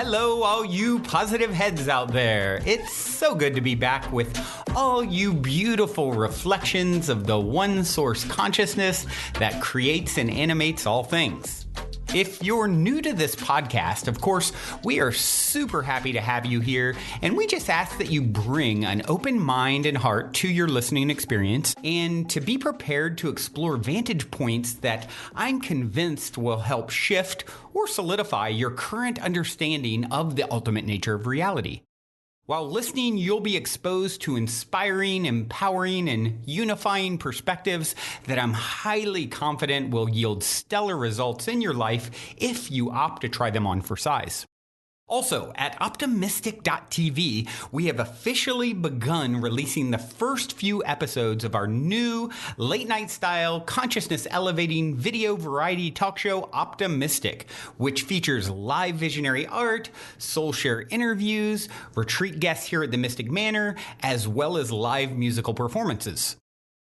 Hello, all you positive heads out there. It's so good to be back with all you beautiful reflections of the one source consciousness that creates and animates all things. If you're new to this podcast, of course, we are super happy to have you here, and we just ask that you bring an open mind and heart to your listening experience and to be prepared to explore vantage points that I'm convinced will help shift or solidify your current understanding of the ultimate nature of reality. While listening, you'll be exposed to inspiring, empowering, and unifying perspectives that I'm highly confident will yield stellar results in your life if you opt to try them on for size. Also, at optimistic.tv, we have officially begun releasing the first few episodes of our new late-night style, consciousness-elevating video variety talk show, Optimistic, which features live visionary art, soul share interviews, retreat guests here at the Mystic Manor, as well as live musical performances.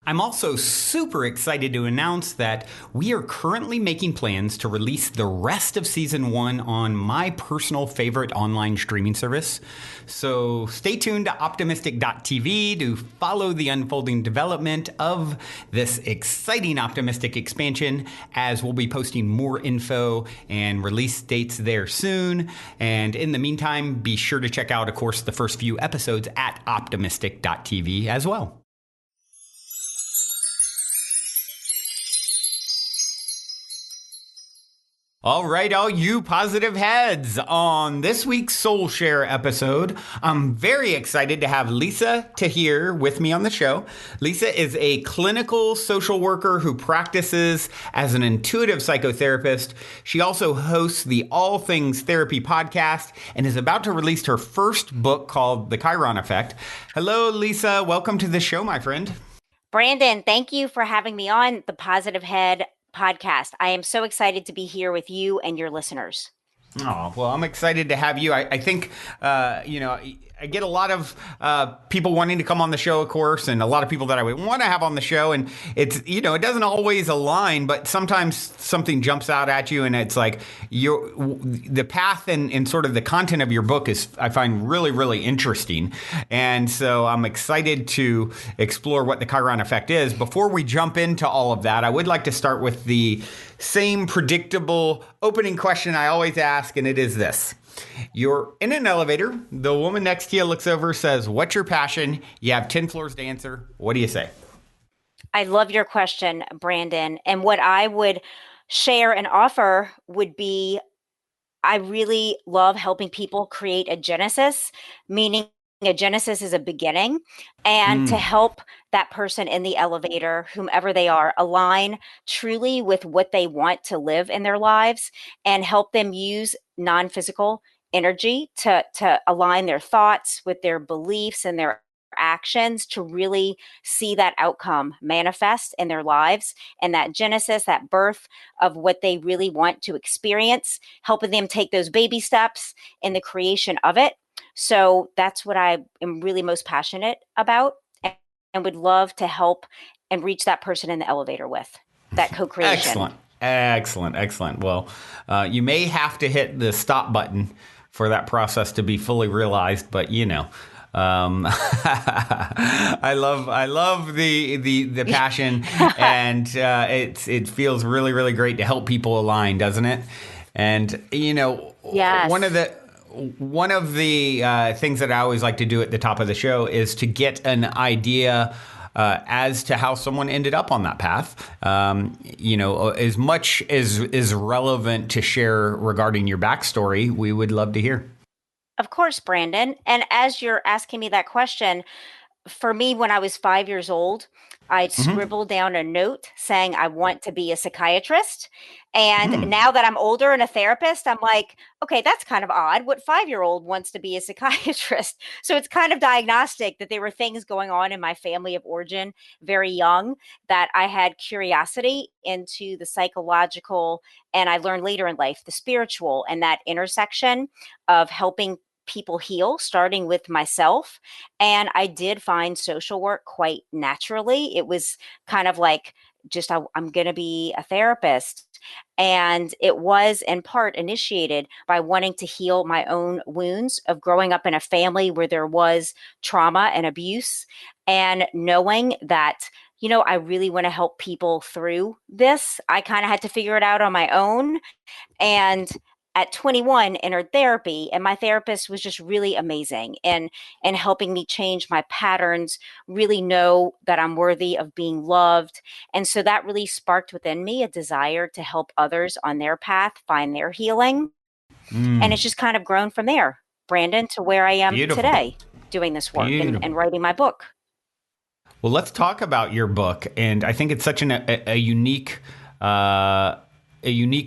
I'm also super excited to announce that we are currently making plans to release the rest of Season 1 on my personal favorite online streaming service. So stay tuned to optimistic.tv to follow the unfolding development of this exciting Optimistic expansion, as we'll be posting more info and release dates there soon. And in the meantime, be sure to check out, of course, the first few episodes at optimistic.tv as well. All right, all you positive heads. On this week's Soul Share episode, I'm very excited to have Lisa Tahir with me on the show. Lisa is a clinical social worker who practices as an intuitive psychotherapist. She also hosts the All Things Therapy podcast and is about to release her first book called The Chiron Effect. Hello, Lisa. Welcome to the show, my friend. Brandon, thank you for having me on the Positive Head podcast. I am so excited to be here with you and your listeners. Oh, well, I'm excited to have you. I think, I get a lot of people wanting to come on the show, of course, and a lot of people that I would want to have on the show. And it's, it doesn't always align, but sometimes something jumps out at you and it's like the path and sort of the content of your book is, I find, really, really interesting. And so I'm excited to explore what the Chiron Effect is. Before we jump into all of that, I would like to start with the same predictable opening question I always ask, and it is this. You're in an elevator. The woman next to you looks over, says, "What's your passion?" You have 10 floors to answer. What do you say? I love your question, Brandon. And what I would share and offer would be, I really love helping people create a genesis, meaning a genesis is a beginning, and to help that person in the elevator, whomever they are, align truly with what they want to live in their lives and help them use non-physical energy to align their thoughts with their beliefs and their actions to really see that outcome manifest in their lives and that genesis, that birth of what they really want to experience, helping them take those baby steps in the creation of it. So that's what I am really most passionate about and would love to help and reach that person in the elevator with that co-creation. Excellent. Well, you may have to hit the stop button for that process to be fully realized, but I love the passion, and it feels really, really great to help people align, doesn't it? And yes. One of the things that I always like to do at the top of the show is to get an idea as to how someone ended up on that path. As much as is relevant to share regarding your backstory, we would love to hear. Of course, Brandon. And as you're asking me that question, for me, when I was 5 years old, I'd scribbled down a note saying I want to be a psychiatrist. And now that I'm older and a therapist, I'm like, okay, that's kind of odd. What 5-year-old wants to be a psychiatrist? So it's kind of diagnostic that there were things going on in my family of origin very young that I had curiosity into the psychological, and I learned later in life, the spiritual, and that intersection of helping people heal, starting with myself. And I did find social work quite naturally. It was kind of like, I'm going to be a therapist. And it was in part initiated by wanting to heal my own wounds of growing up in a family where there was trauma and abuse, and knowing that, I really want to help people through this. I kind of had to figure it out on my own. And at 21, entered therapy, and my therapist was just really amazing and helping me change my patterns, really know that I'm worthy of being loved. And so that really sparked within me a desire to help others on their path find their healing. And it's just kind of grown from there, Brandon, to where I am Beautiful. today doing this work Beautiful. and writing my book. Well, let's talk about your book, and I think it's such a unique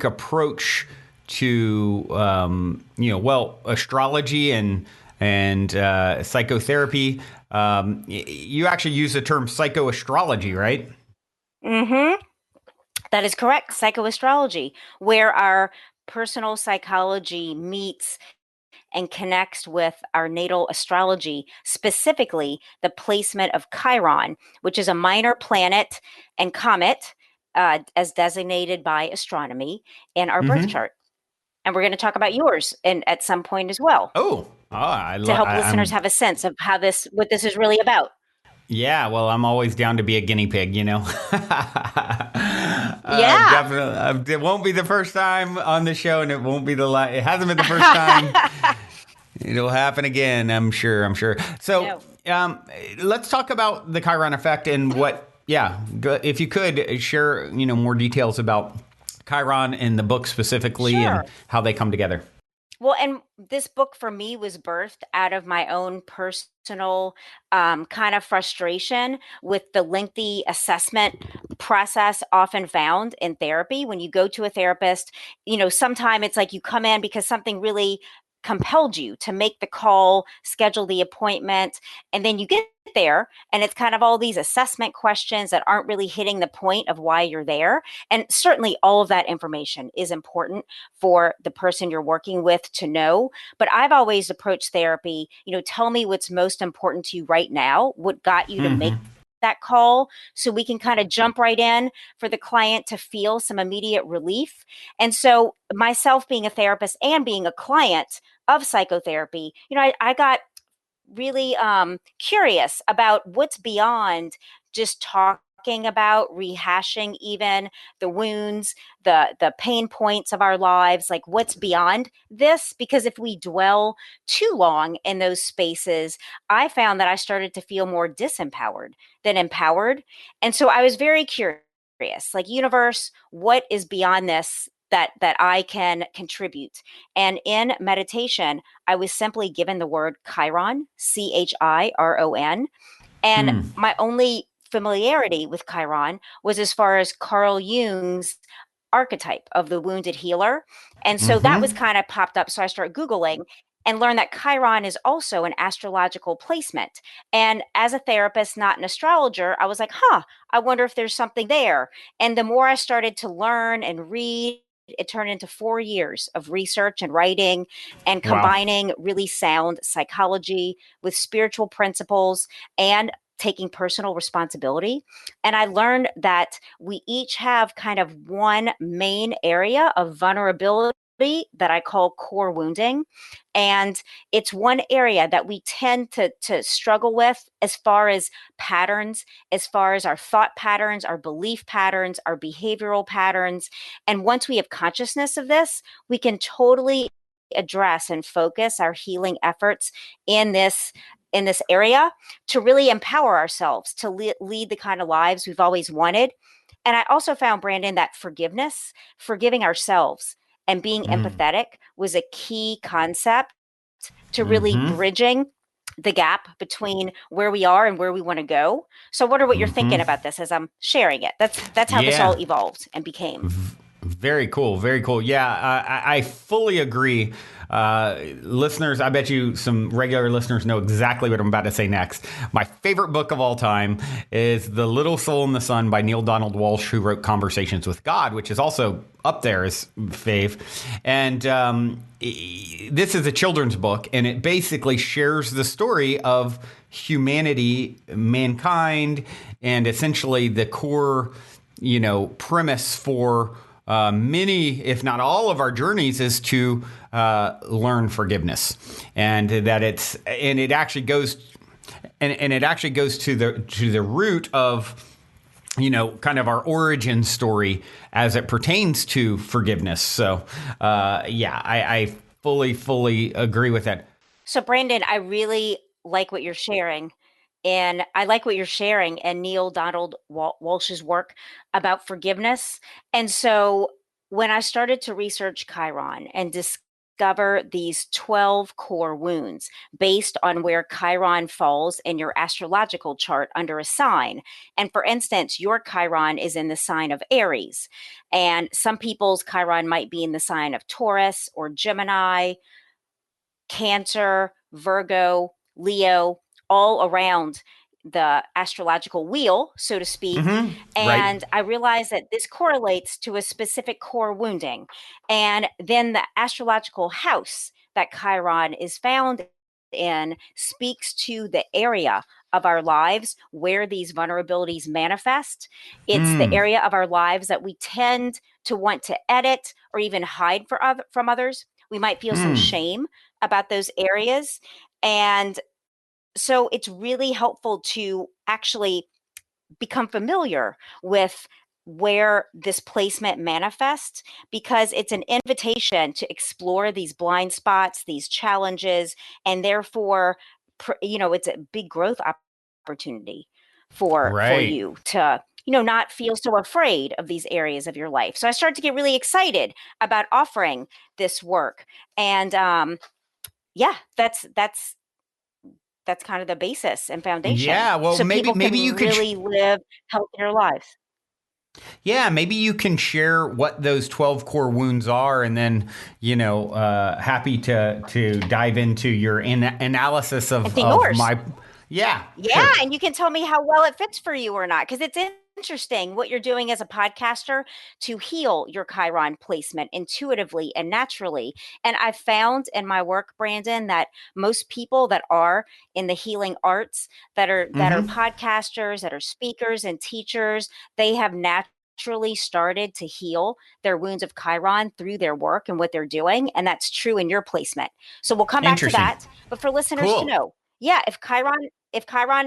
approach to astrology and psychotherapy. You actually use the term psychoastrology, right? Mm-hmm. That is correct. Psychoastrology, where our personal psychology meets and connects with our natal astrology, specifically the placement of Chiron, which is a minor planet and comet, as designated by astronomy in our birth chart. And we're going to talk about yours and at some point as well, to help listeners have a sense of what this is really about. Yeah, well, I'm always down to be a guinea pig, Yeah. Definitely. It won't be the first time on the show, and it won't be the last. It hasn't been the first time. It'll happen again, I'm sure. So, let's talk about the Chiron Effect and what. Yeah, if you could share, more details about Chiron and the book specifically, and how they come together. Well, and this book for me was birthed out of my own personal kind of frustration with the lengthy assessment process often found in therapy. When you go to a therapist, sometimes it's like you come in because something really compelled you to make the call, schedule the appointment, and then you get there and it's kind of all these assessment questions that aren't really hitting the point of why you're there. And certainly all of that information is important for the person you're working with to know. But I've always approached therapy, tell me what's most important to you right now, what got you to make that call, so we can kind of jump right in for the client to feel some immediate relief. And so myself being a therapist and being a client of psychotherapy, I got really curious about what's beyond just talking about, rehashing even the wounds, the pain points of our lives, like what's beyond this. Because if we dwell too long in those spaces, I found that I started to feel more disempowered than empowered. And so I was very curious, like, universe, what is beyond this that I can contribute? And in meditation, I was simply given the word Chiron, Chiron. And my only familiarity with Chiron was as far as Carl Jung's archetype of the wounded healer. And so that was kind of popped up. So I started Googling and learned that Chiron is also an astrological placement. And as a therapist, not an astrologer, I was like, I wonder if there's something there. And the more I started to learn and read, it turned into 4 years of research and writing and combining really sound psychology with spiritual principles and taking personal responsibility. And I learned that we each have kind of one main area of vulnerability that I call core wounding. And it's one area that we tend to struggle with as far as patterns, as far as our thought patterns, our belief patterns, our behavioral patterns. And once we have consciousness of this, we can totally address and focus our healing efforts in this area to really empower ourselves to lead the kind of lives we've always wanted. And I also found, Brandon, that forgiving ourselves and being empathetic was a key concept to really bridging the gap between where we are and where we want to go. So what you're thinking about this as I'm sharing it? That's how this all evolved and became. Very cool. Very cool. Yeah, I fully agree. Listeners, I bet you some regular listeners know exactly what I'm about to say next. My favorite book of all time is The Little Soul in the Sun by Neil Donald Walsh, who wrote Conversations with God, which is also up there as fave. And this is a children's book, and it basically shares the story of humanity, mankind, and essentially the core, premise for many, if not all, of our journeys is to learn forgiveness, and that it actually goes and it actually goes to the root of kind of our origin story as it pertains to forgiveness. So, I fully agree with that. So, Brandon, I really like what you're sharing. And I like what you're sharing and Neil Donald Walsh's work about forgiveness. And so, when I started to research Chiron and discover these 12 core wounds based on where Chiron falls in your astrological chart under a sign. And for instance, your Chiron is in the sign of Aries, and some people's Chiron might be in the sign of Taurus or Gemini, Cancer, Virgo, Leo, all around the astrological wheel, so to speak. Right. And I realized that this correlates to a specific core wounding. And then the astrological house that Chiron is found in speaks to the area of our lives where these vulnerabilities manifest. It's the area of our lives that we tend to want to edit or even hide from others. We might feel some shame about those areas. And so it's really helpful to actually become familiar with where this placement manifests, because it's an invitation to explore these blind spots, these challenges, and therefore, it's a big growth opportunity for Right. you to not feel so afraid of these areas of your life. So I started to get really excited about offering this work. And yeah, that's kind of the basis and foundation, Yeah. Well, so maybe people can maybe you could. really live healthier lives. Yeah, maybe you can share what those 12 core wounds are, and then, happy to dive into your analysis And to of yours. my. Yeah, Yeah, sure. and you can tell me how well it fits for you or not, because it's interesting what you're doing as a podcaster to heal your Chiron placement intuitively and naturally. And I've found in my work, Brandon, that most people that are in the healing arts, that are podcasters, that are speakers and teachers, they have naturally started to heal their wounds of Chiron through their work and what they're doing. And that's true in your placement. So we'll come back to Interesting. that. But for listeners to Cool. know, yeah, if Chiron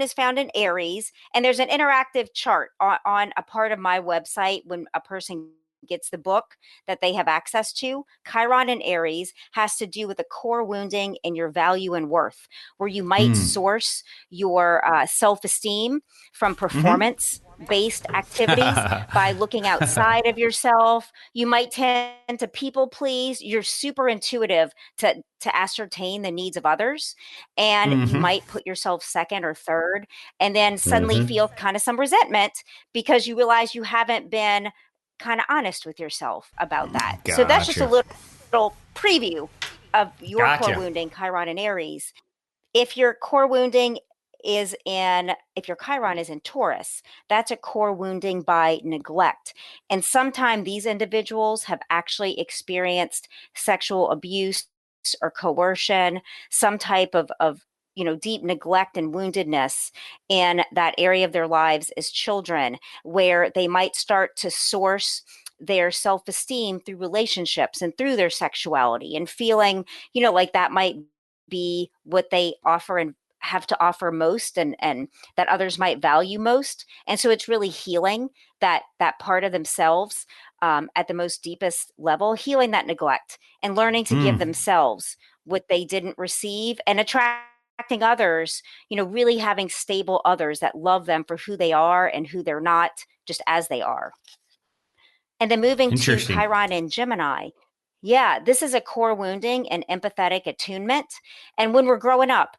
is found in Aries, and there's an interactive chart on a part of my website when a person gets the book that they have access to. Chiron in Aries has to do with the core wounding and your value and worth, where you might source your self esteem from performance based activities by looking outside of yourself. You might tend to people please. You're super intuitive to ascertain the needs of others, and you might put yourself second or third, and then suddenly feel kind of some resentment because you realize you haven't been kind of honest with yourself about that. So that's just a Gotcha. little preview of your core Gotcha. wounding, Chiron and Aries. If your core wounding if your Chiron is in Taurus, that's a core wounding by neglect. And sometimes these individuals have actually experienced sexual abuse or coercion, some type of deep neglect and woundedness in that area of their lives as children, where they might start to source their self-esteem through relationships and through their sexuality, and feeling like that might be what they offer and have to offer most, and that others might value most. And so it's really healing that part of themselves, at the most deepest level, healing that neglect and learning to give themselves what they didn't receive, and attracting others, really having stable others that love them for who they are and who they're not, just as they are. And then moving to Interesting. Chiron and Gemini. Yeah, this is a core wounding and empathetic attunement. And when we're growing up,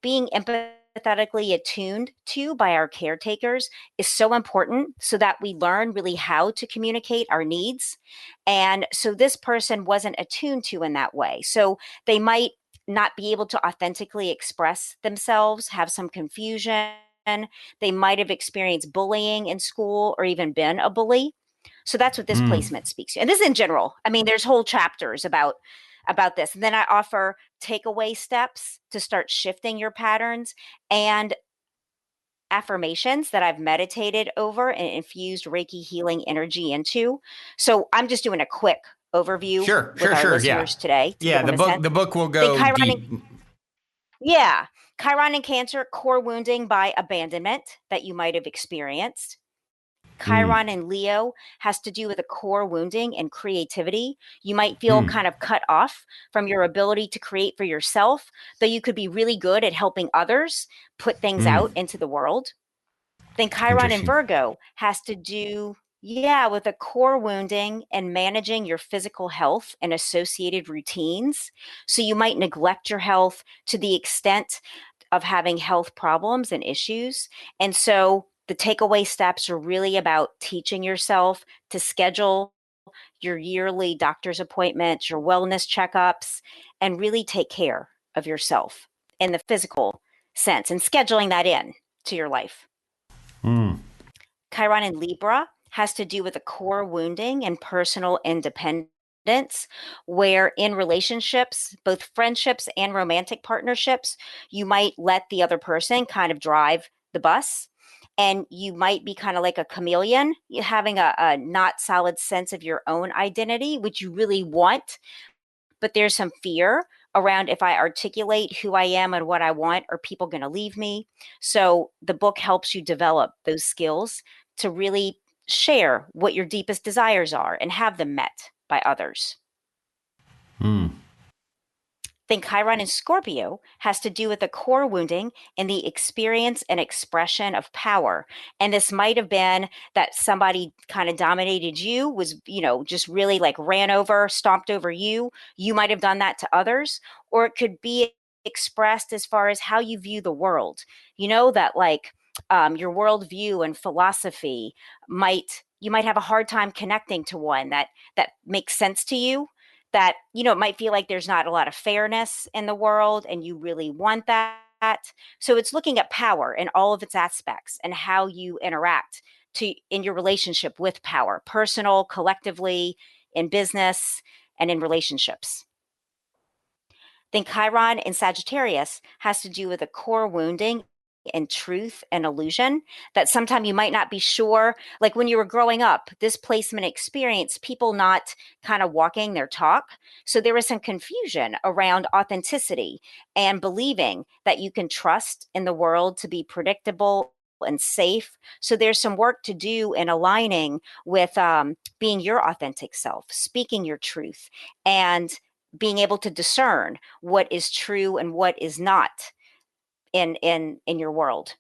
being empathetically attuned to by our caretakers is so important, so that we learn really how to communicate our needs. And so this person wasn't attuned to in that way. So they might not be able to authentically express themselves, have some confusion. They might have experienced bullying in school or even been a bully. So that's what this placement speaks to. And this is in general. I mean, there's whole chapters about this. And then I offer takeaway steps to start shifting your patterns, and affirmations that I've meditated over and infused Reiki healing energy into. So I'm just doing a quick overview with our Yeah. listeners today to Yeah, give them a sense. the book will Think go Chiron deep. and, yeah, Chiron and Cancer, core wounding by abandonment that you might have experienced. Chiron and Leo has to do with a core wounding and creativity. You might feel kind of cut off from your ability to create for yourself, though you could be really good at helping others put things out into the world. Then Chiron and Interesting. Virgo has to do, yeah, with a core wounding and managing your physical health and associated routines. So you might neglect your health to the extent of having health problems and issues. And so the takeaway steps are really about teaching yourself to schedule your yearly doctor's appointments, your wellness checkups, and really take care of yourself in the physical sense and scheduling that in to your life. Chiron in Libra has to do with a core wounding and personal independence, where in relationships, both friendships and romantic partnerships, you might let the other person kind of drive the bus. And you might be kind of like a chameleon, having a not solid sense of your own identity, which you really want, but there's some fear around if I articulate who I am and what I want, are people going to leave me? So the book helps you develop those skills to really share what your deepest desires are and have them met by others. Think Chiron in Scorpio has to do with the core wounding and the experience and expression of power. And this might have been that somebody kind of dominated you, was, just really like ran over, stomped over you. You might have done that to others, or it could be expressed as far as how you view the world. That like your worldview and philosophy you might have a hard time connecting to one that makes sense to you, that it might feel like there's not a lot of fairness in the world and you really want that. So it's looking at power in all of its aspects and how you interact in your relationship with power, personal, collectively, in business, and in relationships. Then Chiron in Sagittarius has to do with a core wounding and truth and illusion, that sometimes you might not be sure. Like when you were growing up, this placement experience, people not kind of walking their talk. So there was some confusion around authenticity and believing that you can trust in the world to be predictable and safe. So there's some work to do in aligning with being your authentic self, speaking your truth, and being able to discern what is true and what is not in your world.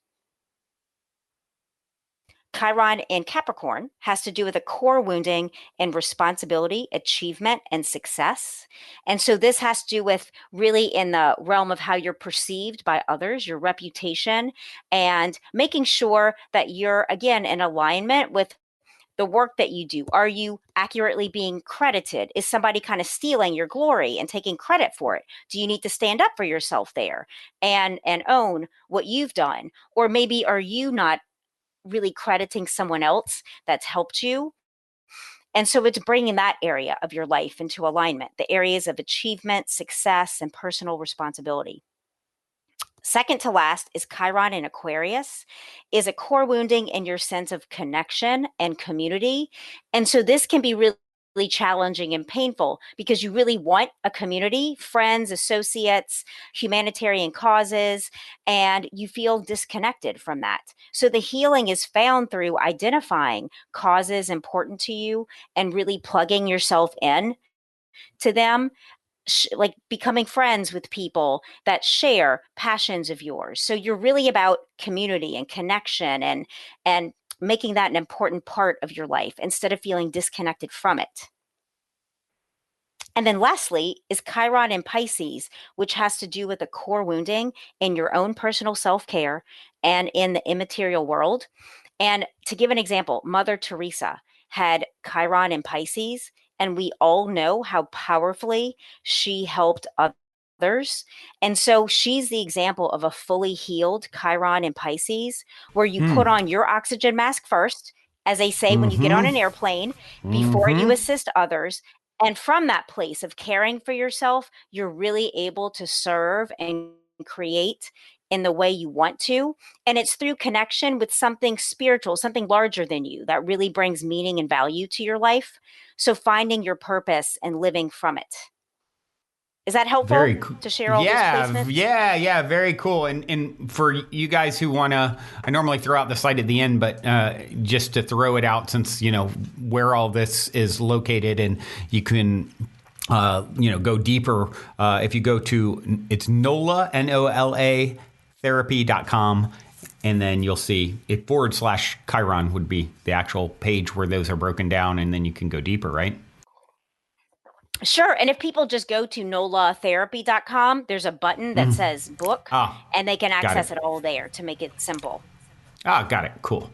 Chiron in Capricorn has to do with a core wounding and responsibility, achievement, and success. And so this has to do with really in the realm of how you're perceived by others, your reputation, and making sure that you're, again, in alignment with the work that you do. Are you accurately being credited? Is somebody kind of stealing your glory and taking credit for it? Do you need to stand up for yourself there and own what you've done? Or maybe are you not really crediting someone else that's helped you? And so it's bringing that area of your life into alignment, the areas of achievement, success, and personal responsibility. Second to last is Chiron in Aquarius, is a core wounding in your sense of connection and community. And so this can be really challenging and painful because you really want a community, friends, associates, humanitarian causes, and you feel disconnected from that. So the healing is found through identifying causes important to you and really plugging yourself in to them, like becoming friends with people that share passions of yours. So you're really about community and connection and making that an important part of your life instead of feeling disconnected from it. And then lastly is Chiron in Pisces, which has to do with the core wounding in your own personal self-care and in the immaterial world. And to give an example, Mother Teresa had Chiron in Pisces, and we all know how powerfully she helped others. And so she's the example of a fully healed Chiron in Pisces, where you put on your oxygen mask first, as they say when you get on an airplane, before you assist others. And from that place of caring for yourself, you're really able to serve and create in the way you want to. And it's through connection with something spiritual, something larger than you that really brings meaning and value to your life. So finding your purpose and living from it. Is that Very helpful cool. to share all those Yeah, placements? yeah, very cool. And for you guys who want to, I normally throw out the site at the end, but just to throw it out since, where all this is located and you can, go deeper. If you go to, it's NOLA, NOLA therapy.com. And then you'll see it / Chiron would be the actual page where those are broken down. And then you can go deeper, right? Sure. And if people just go to nolatherapy.com, there's a button that says book, and they can access it all there to make it simple. Got it. Cool.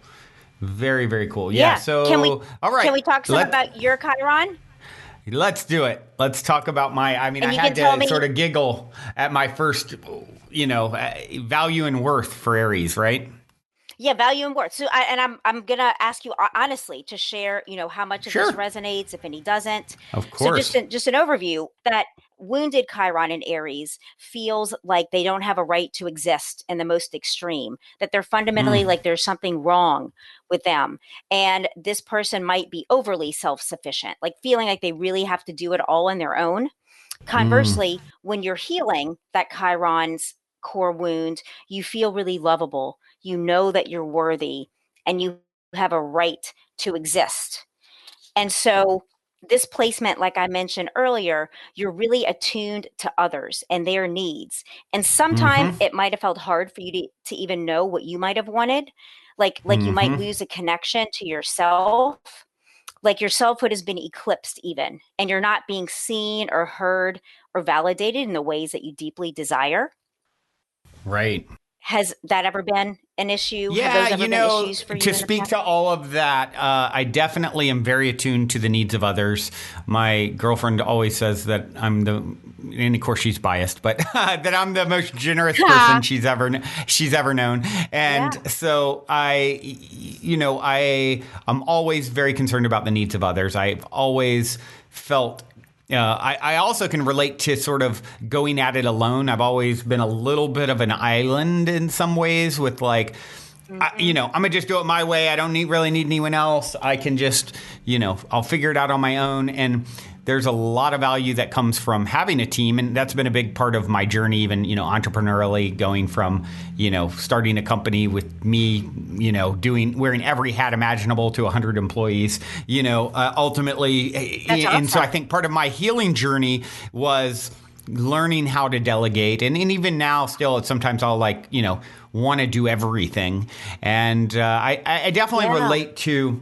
Very, very cool. Yeah. So, all right. Can we talk some about your Chiron? Let's do it. Let's talk about I had to sort of giggle at my first, value and worth for Aries, right? Yeah, value and worth. So, I'm gonna ask you honestly to share, how much of this resonates, if any doesn't. Of course. So, just an overview that wounded Chiron in Aries feels like they don't have a right to exist in the most extreme. That they're fundamentally like there's something wrong with them, and this person might be overly self-sufficient, like feeling like they really have to do it all on their own. Conversely, when you're healing that Chiron's core wound, you feel really lovable. You know that you're worthy and you have a right to exist. And so this placement, like I mentioned earlier, you're really attuned to others and their needs. And sometimes it might have felt hard for you to even know what you might have wanted. Like you might lose a connection to yourself. Like your selfhood has been eclipsed even, and you're not being seen or heard or validated in the ways that you deeply desire. Right. Has that ever been an issue? Yeah, Have those ever been issues for you? To speak to all of that, I definitely am very attuned to the needs of others. My girlfriend always says that I'm and of course she's biased, but that I'm the most generous person she's ever known. And so I'm always very concerned about the needs of others. I've always felt I also can relate to sort of going at it alone. I've always been a little bit of an island in some ways with I'm going to just do it my way. I don't really need anyone else. I can just, I'll figure it out on my own. And there's a lot of value that comes from having a team. And that's been a big part of my journey, even, entrepreneurially, going from, starting a company with me, wearing every hat imaginable to 100 employees, ultimately. That's awesome. And so I think part of my healing journey was learning how to delegate. And even now still, sometimes I'll want to do everything. And I definitely relate to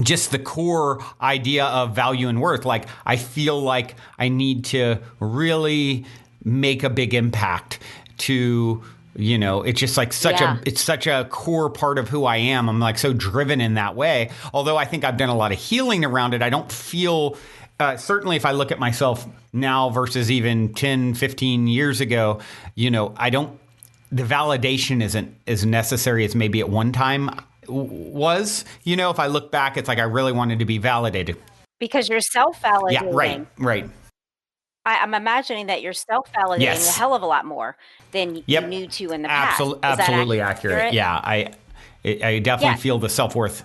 just the core idea of value and worth. Like, I feel like I need to really make a big impact to, it's just like it's such a core part of who I am. I'm so driven in that way. Although I think I've done a lot of healing around it. I don't feel, certainly if I look at myself now versus even 10, 15 years ago, the validation isn't as necessary as maybe at one time was. If I look back, it's like I really wanted to be validated. Because you're self-validating. Yeah, right. I'm imagining that you're self-validating a hell of a lot more than you knew to in the past. Absolutely accurate. Yeah, I definitely feel the self-worth.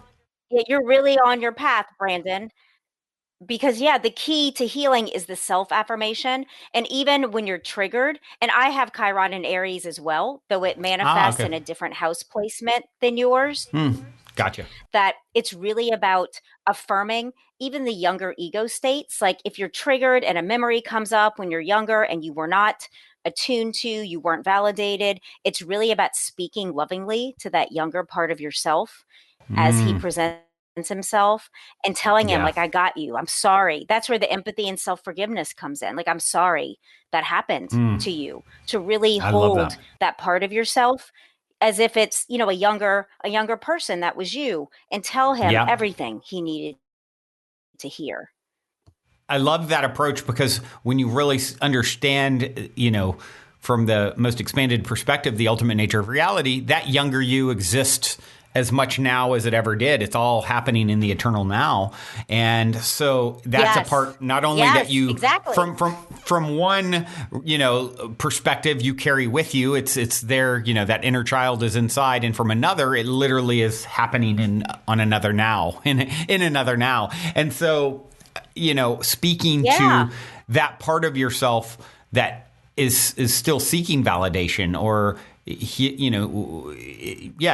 Yeah, you're really on your path, Brandon. Because the key to healing is the self-affirmation. And even when you're triggered, and I have Chiron in Aries as well, though it manifests in a different house placement than yours. Gotcha. That it's really about affirming even the younger ego states. Like if you're triggered and a memory comes up when you're younger and you were not attuned to, you weren't validated, it's really about speaking lovingly to that younger part of yourself as he presents himself and telling him I got you. I'm sorry. That's where the empathy and self-forgiveness comes in. Like, I'm sorry that happened to you, to really hold that part of yourself as if it's, a younger person that was you, and tell him everything he needed to hear. I love that approach because when you really understand, from the most expanded perspective, the ultimate nature of reality, that younger you exists as much now as it ever did. It's all happening in the eternal now. And so that's a part, not only that you, exactly. from one, perspective you carry with you, it's there, that inner child is inside. And from another, it literally is happening on another now, in another now. And so, speaking to that part of yourself that is still seeking validation, or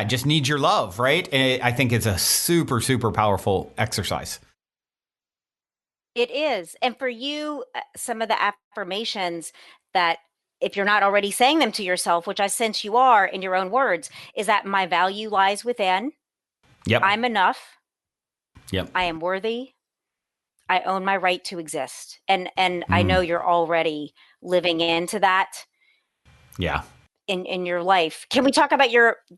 just needs your love, right? I think it's a super, super powerful exercise. It is. And for you, some of the affirmations that, if you're not already saying them to yourself, which I sense you are in your own words, is that my value lies within. Yep. I'm enough. Yep. I am worthy. I own my right to exist. And I know you're already living into that. Yeah. In your life. Can we talk about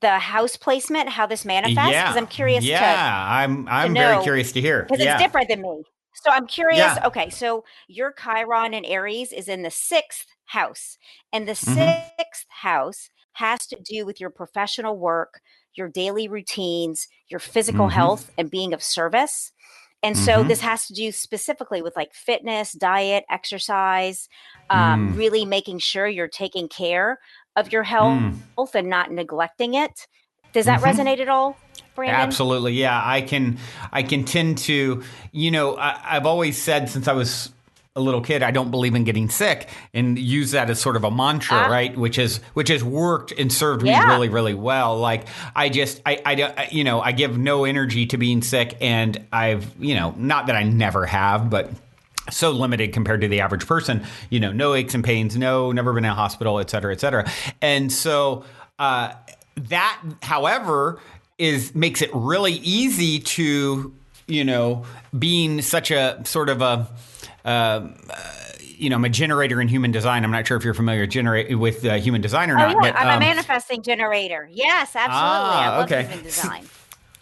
the house placement, how this manifests? Because I'm curious I'm very curious to hear. Because it's different than me. So I'm curious. Yeah. Okay, so your Chiron in Aries is in the 6th house. And the 6th house has to do with your professional work, your daily routines, your physical health, and being of service. And so this has to do specifically with like fitness, diet, exercise, really making sure you're taking care of your health and not neglecting it. Does that resonate at all, Brandon? Absolutely. Yeah. I can tend to, I've always said since I was a little kid, I don't believe in getting sick, and use that as sort of a mantra, right? Which has worked and served me really, really well. Like I give no energy to being sick, and I've, not that I never have, but so limited compared to the average person, no aches and pains, never been in a hospital, et cetera, et cetera. And so, that, however, makes it really easy to, being such a sort of I'm a generator in human design. I'm not sure if you're familiar with human design or not. Yeah. But, I'm a manifesting generator. Yes, absolutely. I love human design.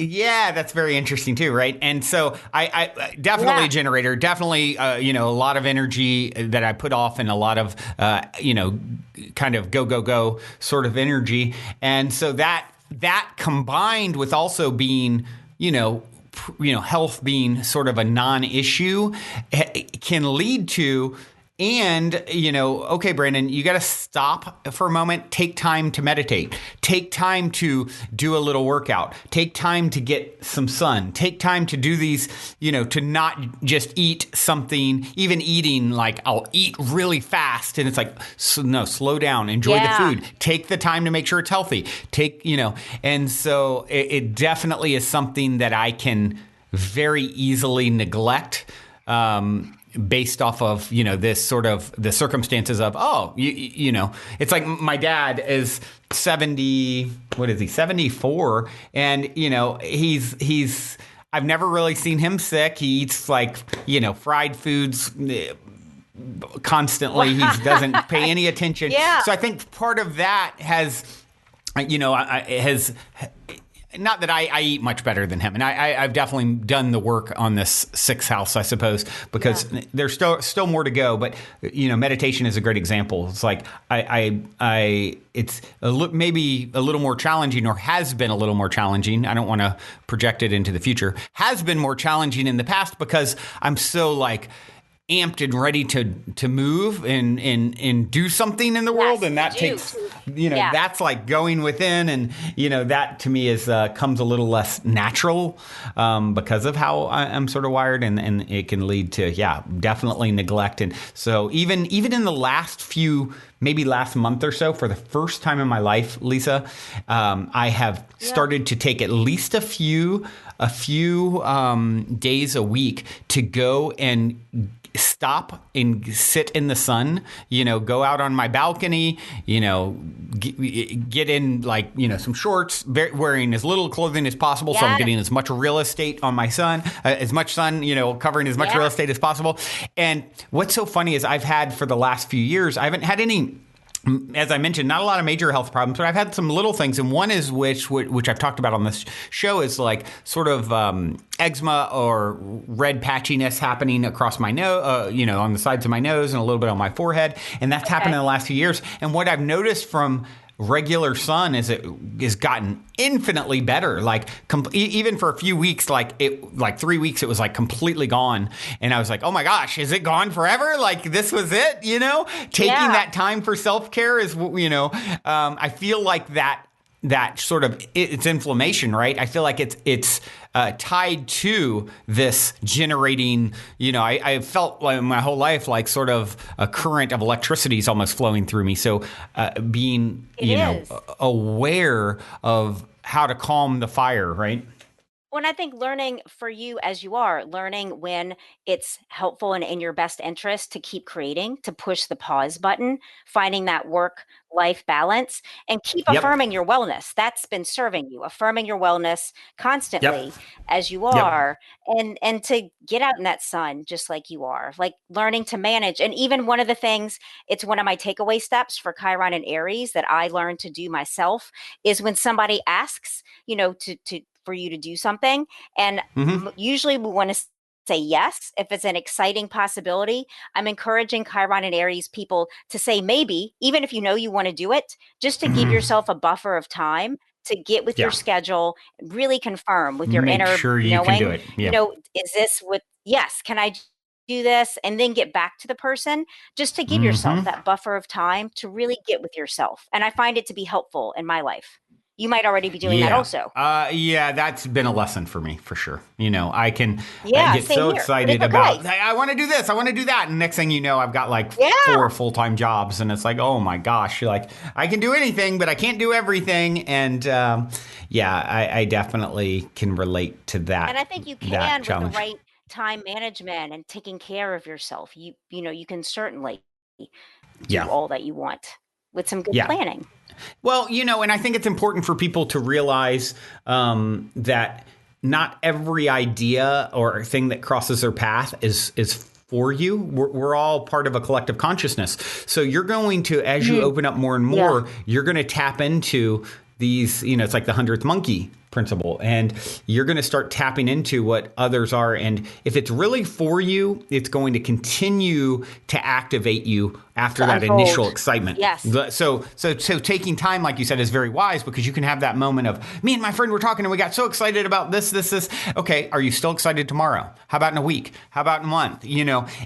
Yeah, that's very interesting too, right? And so I definitely a generator, definitely, a lot of energy that I put off, and a lot of, kind of go sort of energy. And so that combined with also being, health being sort of a non-issue can lead to, and, okay, Brandon, you got to stop for a moment, take time to meditate, take time to do a little workout, take time to get some sun, take time to do these, to not just eat something, even eating, like I'll eat really fast. And it's like, no, slow down, enjoy the food, take the time to make sure it's healthy, and so it definitely is something that I can very easily neglect, based off of, this sort of the circumstances of, it's like my dad is 74. And, he's, I've never really seen him sick. He eats like, fried foods constantly. He doesn't pay any attention. So I think part of that has, not that I eat much better than him, and I've definitely done the work on this 6th house, I suppose, because there's still more to go. But meditation is a great example. It's like it's maybe a little more challenging, or has been a little more challenging. I don't want to project it into the future. Has been more challenging in the past because I'm so like amped and ready to move and do something in the world, and that takes that's like going within, and that to me is comes a little less natural because of how I'm sort of wired, and it can lead to definitely neglect. And so even in the last few, maybe last month or so, for the first time in my life, Lisa, I have started to take at least a few days a week to go and stop and sit in the sun, go out on my balcony, get in like, some shorts, wearing as little clothing as possible. So I'm getting as much real estate on my sun, covering as much real estate as possible. And what's so funny is I've had for the last few years, I haven't had any, as I mentioned, not a lot of major health problems, but I've had some little things. And one is which I've talked about on this show is like sort of eczema or red patchiness happening across my nose, on the sides of my nose and a little bit on my forehead. And that's happened in the last few years. And what I've noticed from regular sun is gotten infinitely better. Like even for a few weeks, like 3 weeks, it was like completely gone. And I was like, oh my gosh, is it gone forever? Like this was it, taking that time for self-care is, I feel like that sort of, it's inflammation, right? I feel like it's tied to this generating, I felt like my whole life like sort of a current of electricity is almost flowing through me. So being, aware of how to calm the fire, right? Well, and I think learning for you as you are, learning when it's helpful and in your best interest to keep creating, to push the pause button, finding that work-life balance, and keep Yep. affirming your wellness. That's been serving you, affirming your wellness constantly Yep. as you Yep. are, and to get out in that sun just like you are, like learning to manage. And even one of the things, it's one of my takeaway steps for Chiron and Aries that I learned to do myself is when somebody asks, to for you to do something. And usually we want to say yes. If it's an exciting possibility, I'm encouraging Chiron and Aries people to say maybe, even if you know you want to do it, just to give yourself a buffer of time to get with your schedule, really confirm with your Make inner sure you knowing, can do it. Yeah. Is this yes, can I do this? And then get back to the person just to give yourself that buffer of time to really get with yourself. And I find it to be helpful in my life. You might already be doing that also. Yeah, that's been a lesson for me for sure. I get same so here. excited about, I want to do this, I want to do that. And next thing you know, I've got like 4 full-time jobs and it's like, oh my gosh, like I can do anything, but I can't do everything. And I definitely can relate to that. And I think you can with the right time management and taking care of yourself. You can certainly do all that you want with some good planning. Well, and I think it's important for people to realize that not every idea or thing that crosses their path is for you. We're all part of a collective consciousness. So you're going to, as you open up more and more, you're going to tap into these, it's like the 100th monkey principle, and you're going to start tapping into what others are. And if it's really for you, it's going to continue to activate you after that initial excitement. Yes. So taking time, like you said, is very wise because you can have that moment of me and my friend were talking and we got so excited about this. Okay. Are you still excited tomorrow? How about in a week? How about in a month?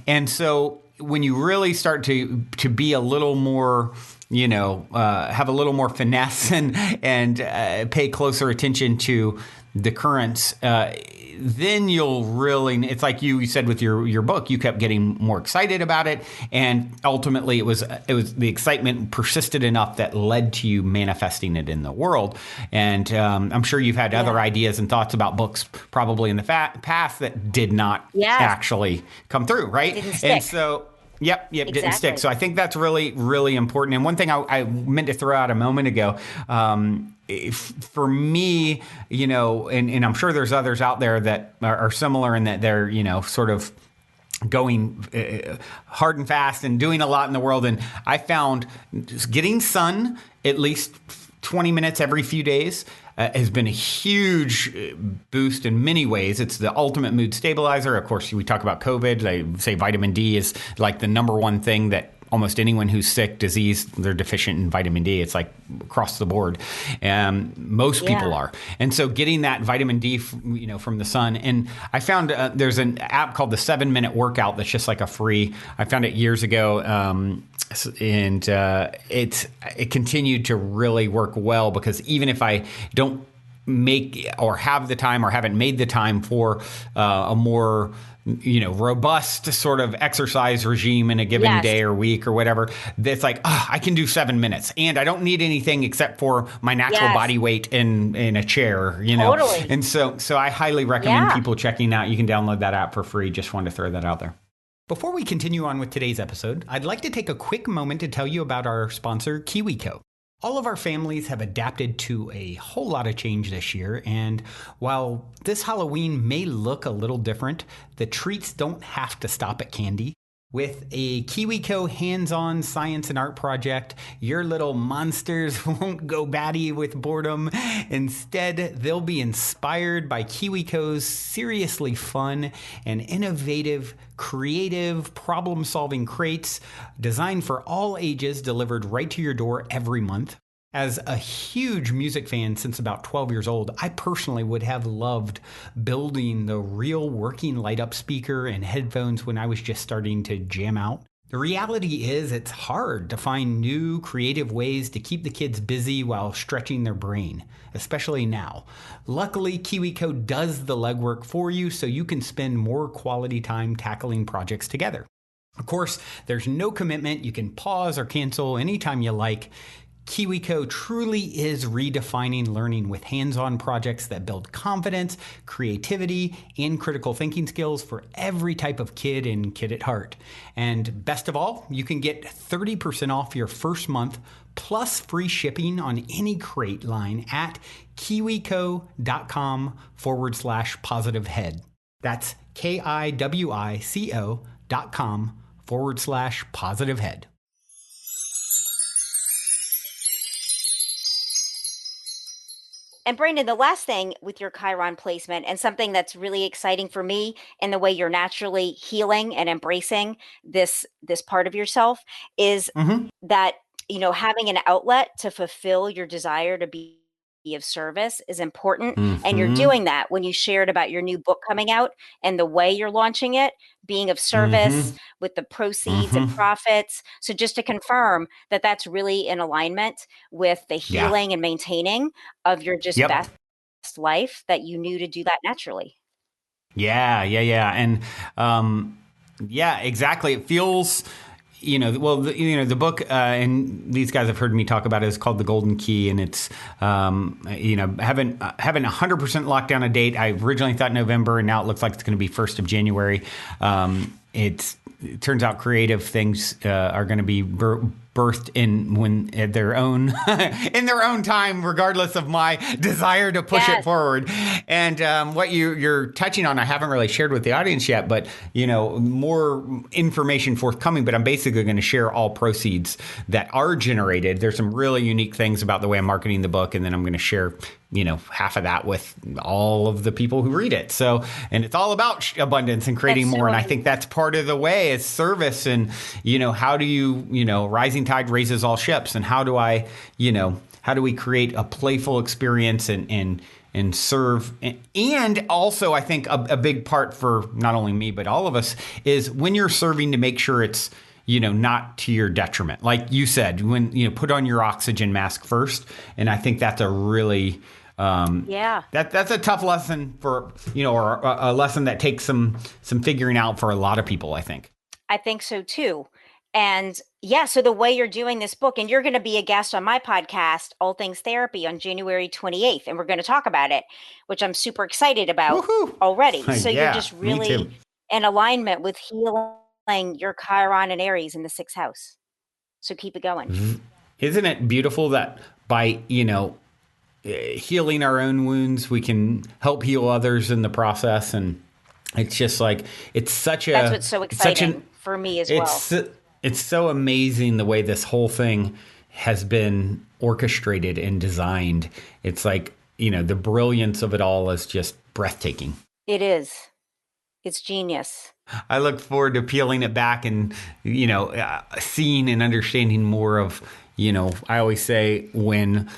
And so when you really start to be a little more, have a little more finesse and pay closer attention to the currents, then you'll really, it's like you said with your book, you kept getting more excited about it. And ultimately it was the excitement persisted enough that led to you manifesting it in the world. And I'm sure you've had other ideas and thoughts about books probably in the past that did not actually come through. Right. Didn't stick. And so, Yep, didn't stick. So I think that's really, really important. And one thing I meant to throw out a moment ago, for me, and I'm sure there's others out there that are similar in that they're, sort of going hard and fast and doing a lot in the world. And I found just getting sun at least 20 minutes every few days has been a huge boost in many ways. It's the ultimate mood stabilizer. Of course, we talk about COVID. I say vitamin D is like the number one thing that almost anyone who's sick, disease, they're deficient in vitamin D. It's like across the board. And most people are. And so getting that vitamin D, from the sun. And I found there's an app called the 7-Minute Workout that's just like a free. I found it years ago. And it continued to really work well because even if I don't make or have the time or haven't made the time for a more robust sort of exercise regime in a given day or week or whatever, it's like, I can do 7 minutes and I don't need anything except for my natural body weight in a chair, Totally. And so I highly recommend people checking out. You can download that app for free. Just wanted to throw that out there. Before we continue on with today's episode, I'd like to take a quick moment to tell you about our sponsor, KiwiCo. All of our families have adapted to a whole lot of change this year, and while this Halloween may look a little different, the treats don't have to stop at candy. With a KiwiCo hands-on science and art project, your little monsters won't go batty with boredom. Instead, they'll be inspired by KiwiCo's seriously fun and innovative, creative, problem-solving crates designed for all ages, delivered right to your door every month. As a huge music fan since about 12 years old, I personally would have loved building the real working light up speaker and headphones when I was just starting to jam out. The reality is it's hard to find new creative ways to keep the kids busy while stretching their brain, especially now. Luckily, KiwiCo does the legwork for you so you can spend more quality time tackling projects together. Of course, there's no commitment. You can pause or cancel anytime you like. KiwiCo truly is redefining learning with hands-on projects that build confidence, creativity, and critical thinking skills for every type of kid and kid at heart. And best of all, you can get 30% off your first month plus free shipping on any crate line at kiwico.com/positivehead. That's KIWICO.com/positivehead. And Brandon, the last thing with your Chiron placement, and something that's really exciting for me in the way you're naturally healing and embracing this part of yourself, is that, having an outlet to fulfill your desire to be of service is important. And you're doing that when you shared about your new book coming out and the way you're launching it, being of service with the proceeds and profits. So just to confirm that that's really in alignment with the healing and maintaining of your just best life, that you knew to do that naturally. Yeah. And exactly. It feels, the book, and these guys have heard me talk about it, is called The Golden Key, and it's, haven't 100% locked down a date. I originally thought November, and now it looks like it's going to be 1st of January. It turns out creative things are going to be birthed in their own time, regardless of my desire to push it forward. And what you're touching on, I haven't really shared with the audience yet, but more information forthcoming. But I'm basically going to share all proceeds that are generated. There's some really unique things about the way I'm marketing the book, and then I'm going to share half of that with all of the people who read it. So, and it's all about abundance and creating more. And I think that's part of the way is service. And, how do you, rising tide raises all ships. And how do how do we create a playful experience and serve? And also, I think a big part for not only me, but all of us is when you're serving to make sure it's, not to your detriment. Like you said, when, put on your oxygen mask first. And I think that's a really, that's a tough lesson for, or a lesson that takes some figuring out for a lot of people, I think. I think so too. And so the way you're doing this book, and you're going to be a guest on my podcast, All Things Therapy, on January 28th. And we're going to talk about it, which I'm super excited about already. So you're just really in alignment with healing your Chiron and Aries in the 6th house. So keep it going. Isn't it beautiful that by, healing our own wounds, we can help heal others in the process? And it's just like, that's what's so exciting for me as well. It's so amazing the way this whole thing has been orchestrated and designed. It's like, the brilliance of it all is just breathtaking. It is. It's genius. I look forward to peeling it back and, seeing and understanding more of, I always say, when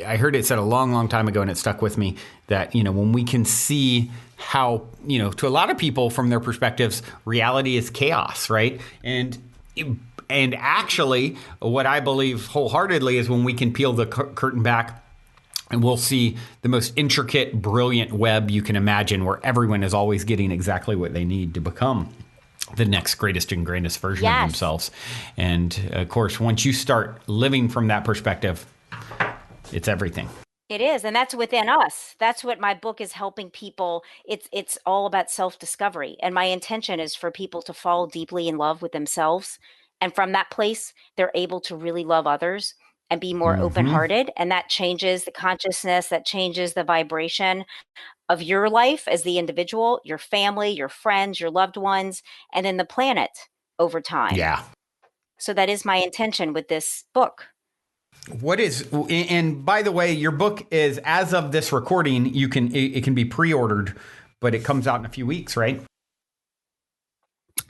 I heard it said a long, long time ago, and it stuck with me, that, when we can see how, to a lot of people from their perspectives, reality is chaos, right? And actually, what I believe wholeheartedly is when we can peel the curtain back, and we'll see the most intricate, brilliant web you can imagine, where everyone is always getting exactly what they need to become the next greatest and grandest version of themselves. And of course, once you start living from that perspective, it's everything. It is. And that's within us. That's what my book is helping people. It's all about self-discovery. And my intention is for people to fall deeply in love with themselves. And from that place, they're able to really love others and be more open-hearted. And that changes the consciousness, that changes the vibration of your life as the individual, your family, your friends, your loved ones, and then the planet over time. Yeah. So that is my intention with this book. And by the way, your book is, as of this recording, it can be pre-ordered, but it comes out in a few weeks, right?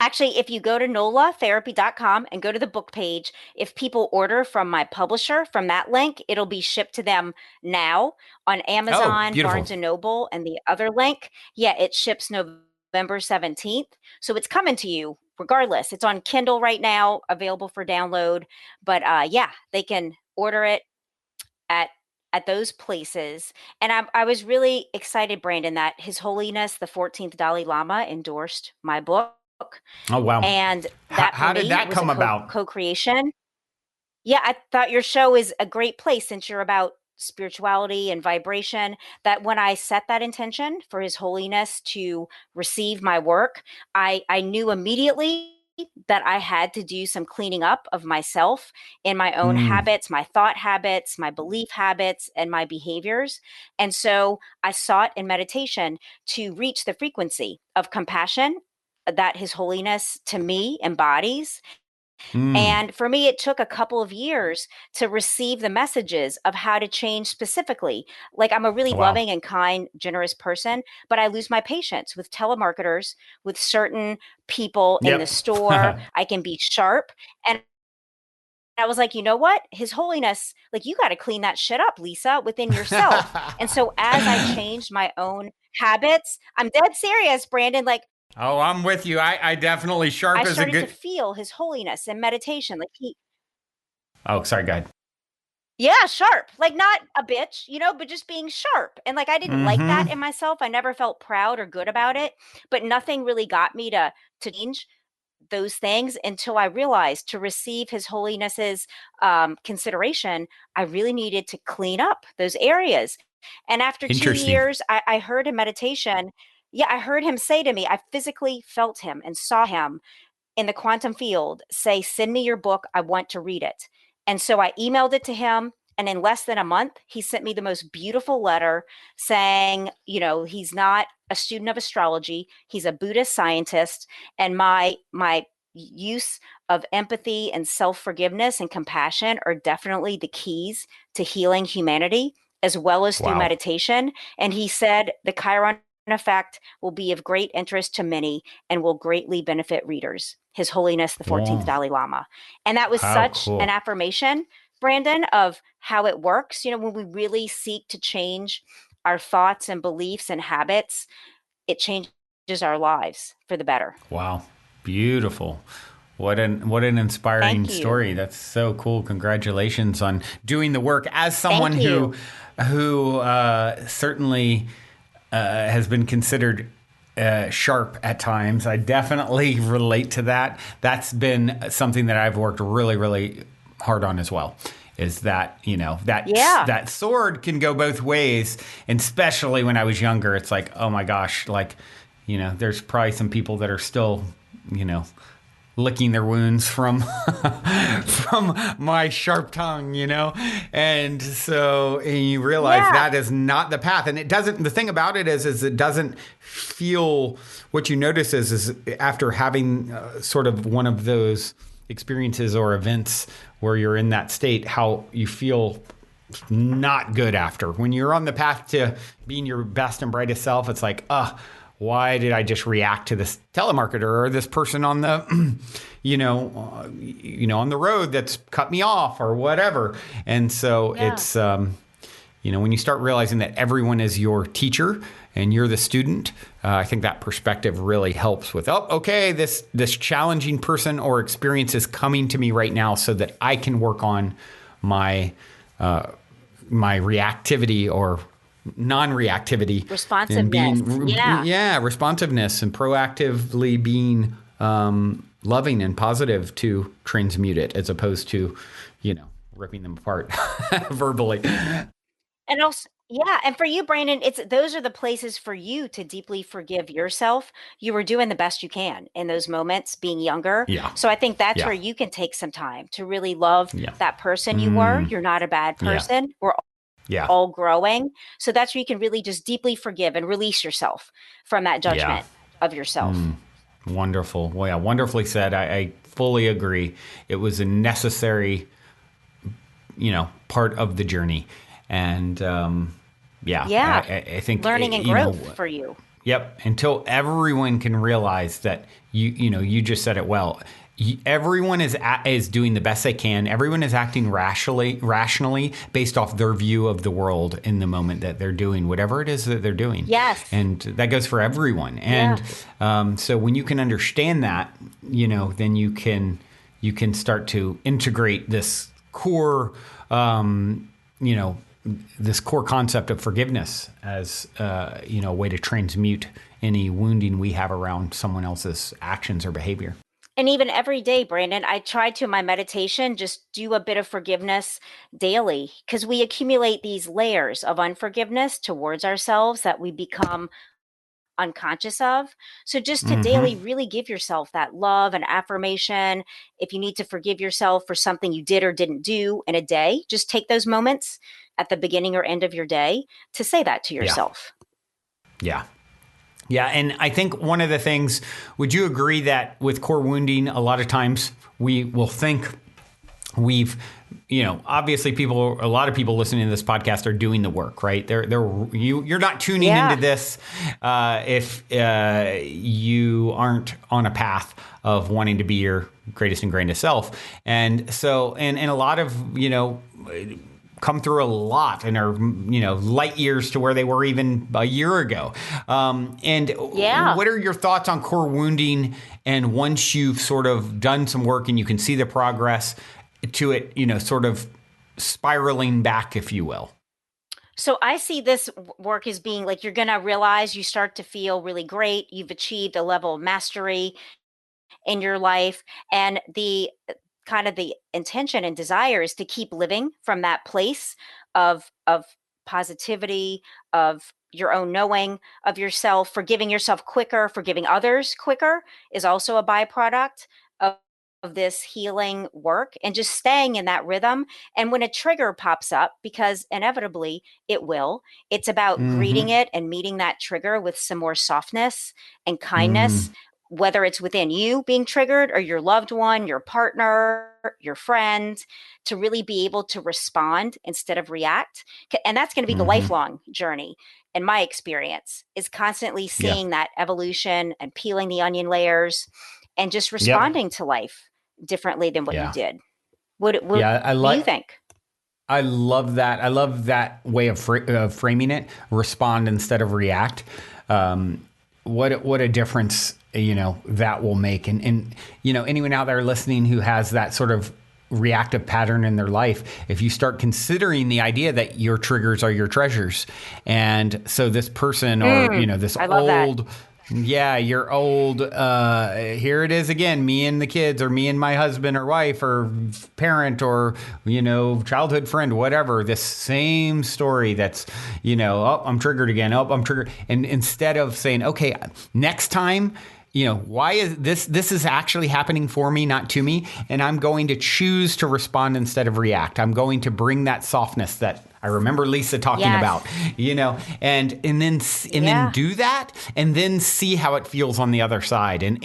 Actually, if you go to nolatherapy.com and go to the book page, if people order from my publisher from that link, it'll be shipped to them now on Oh, Amazon, beautiful. Barnes and Noble, and the other link. Yeah, it ships November 17th. So it's coming to you regardless. It's on Kindle right now, available for download. But yeah, they can order it at those places. And I was really excited, Brandon, that His Holiness the 14th Dalai Lama endorsed my book. Oh, wow. And that for How did me that was a come about? co-creation. Yeah, I thought your show is a great place since you're about spirituality and vibration. That when I set that intention for His Holiness to receive my work, I knew immediately that I had to do some cleaning up of myself in my own Mm, habits, my thought habits, my belief habits, and my behaviors. And so I sought in meditation to reach the frequency of compassion that His Holiness to me embodies. mm. And for me, it took a couple of years to receive the messages of how to change specifically. Like, I'm a really Wow. loving and kind, generous person, but I lose my patience with telemarketers, with certain people in the Yep. store. I can be sharp. And I was like, you know what? His Holiness, like, you got to clean that shit up, Lisa, within yourself. And so as I changed my own habits, I'm dead serious, Brandon. Like, Oh, I'm with you. I definitely I sharp is a started to good. feel His Holiness in meditation. Like, Oh, sorry, guys. yeah, sharp. Like, not a bitch, but just being sharp. And like, I didn't like Mm-hmm. that in myself. I never felt proud or good about it, but nothing really got me to change those things until I realized to receive His Holiness's consideration, I really needed to clean up those areas. And after two Interesting. years, I heard in meditation, yeah, I heard him say to me, I physically felt him and saw him in the quantum field say, send me your book. I want to read it. And so I emailed it to him. And in less than a month, he sent me the most beautiful letter saying, he's not a student of astrology. He's a Buddhist scientist. And my use of empathy and self-forgiveness and compassion are definitely the keys to healing humanity, as well as through Wow. meditation. And he said the Chiron effect will be of great interest to many and will greatly benefit readers. His Holiness the 14th Whoa. Dalai Lama. And that was How such an cool. affirmation, Brandon, of how it works. When we really seek to change our thoughts and beliefs and habits, it changes our lives for the better. Wow. Beautiful. What an inspiring Thank you. story. That's so cool. Congratulations on doing the work as someone Thank who you. certainly has been considered sharp at times. I definitely relate to that. That's been something that I've worked really, really hard on as well. Is that Yeah. that sword can go both ways, and especially when I was younger, it's like, oh my gosh, like, there's probably some people that are still, licking their wounds from from my sharp tongue, and so you realize Yeah. that is not the path, and it doesn't. The thing about it is it doesn't feel. What you notice is after having sort of one of those experiences or events where you're in that state, how you feel not good after. When you're on the path to being your best and brightest self, it's like, why did I just react to this telemarketer or this person on the, on the road that's cut me off or whatever? And so Yeah. it's, when you start realizing that everyone is your teacher and you're the student, I think that perspective really helps with, okay, this challenging person or experience is coming to me right now so that I can work on my my reactivity or non-reactivity and Responsiveness. being, Yeah. responsiveness and proactively being loving and positive to transmute it as opposed to, ripping them apart verbally. And also, yeah, and for you, Brandon, it's those are the places for you to deeply forgive yourself. You were doing the best you can in those moments, being younger. Yeah. So I think that's where Yeah. you can take some time to really love Yeah. that person you were. Mm, You're not a bad yeah. person. We're Yeah. all growing. So that's where you can really just deeply forgive and release yourself from that Yeah. judgment of yourself. Wonderful. Well, yeah, wonderfully said. I fully agree. It was a necessary, part of the journey. And yeah, Yeah. I think, Learning and growth for you. Yep. Until everyone can realize that you just said it well. Everyone is doing the best they can. Everyone is acting rationally based off their view of the world in the moment that they're doing whatever it is that they're doing. Yes. And that goes for everyone. Yeah. And so when you can understand that, then you can start to integrate this core, this core concept of forgiveness as a way to transmute any wounding we have around someone else's actions or behavior. And even every day, Brandon, I try to, in my meditation, just do a bit of forgiveness daily, because we accumulate these layers of unforgiveness towards ourselves that we become unconscious of. So just to daily really give yourself that love and affirmation. If you need to forgive yourself for something you did or didn't do in a day, just take those moments at the beginning or end of your day to say that to yourself. Yeah. Yeah. And I think one of the things, would you agree that with core wounding, a lot of times we will think we've, obviously a lot of people listening to this podcast are doing the work, right? You're not tuning into this if you aren't on a path of wanting to be your greatest and grandest self. And so, and a lot of, come through a lot and are, light years to where they were even a year ago. What are your thoughts on core wounding? And once you've sort of done some work and you can see the progress to it, sort of spiraling back, if you will. So I see this work as being like, you're going to realize you start to feel really great. You've achieved a level of mastery in your life, and the kind of the intention and desire is to keep living from that place of positivity, of your own knowing of yourself. Forgiving yourself quicker, forgiving others quicker is also a byproduct of this healing work, and just staying in that rhythm. And when a trigger pops up, because inevitably it will, it's about greeting it and meeting that trigger with some more softness and kindness, whether it's within you being triggered or your loved one, your partner, your friend, to really be able to respond instead of react. And that's going to be the lifelong journey. In my experience, is constantly seeing that evolution and peeling the onion layers and just responding to life differently than what you did. What do you think? I love that. I love that way of framing it. Respond instead of react. What a difference, that will make. And anyone out there listening who has that sort of reactive pattern in their life, if you start considering the idea that your triggers are your treasures. And so this person or, this old... Yeah, you're old. Here it is again, me and the kids, or me and my husband or wife or parent or, childhood friend, whatever. This same story that's, I'm triggered again. I'm triggered. And instead of saying, okay, next time, why is this is actually happening for me, not to me. And I'm going to choose to respond instead of react. I'm going to bring that softness that I remember Lisa talking about, and then do that, and then see how it feels on the other side, and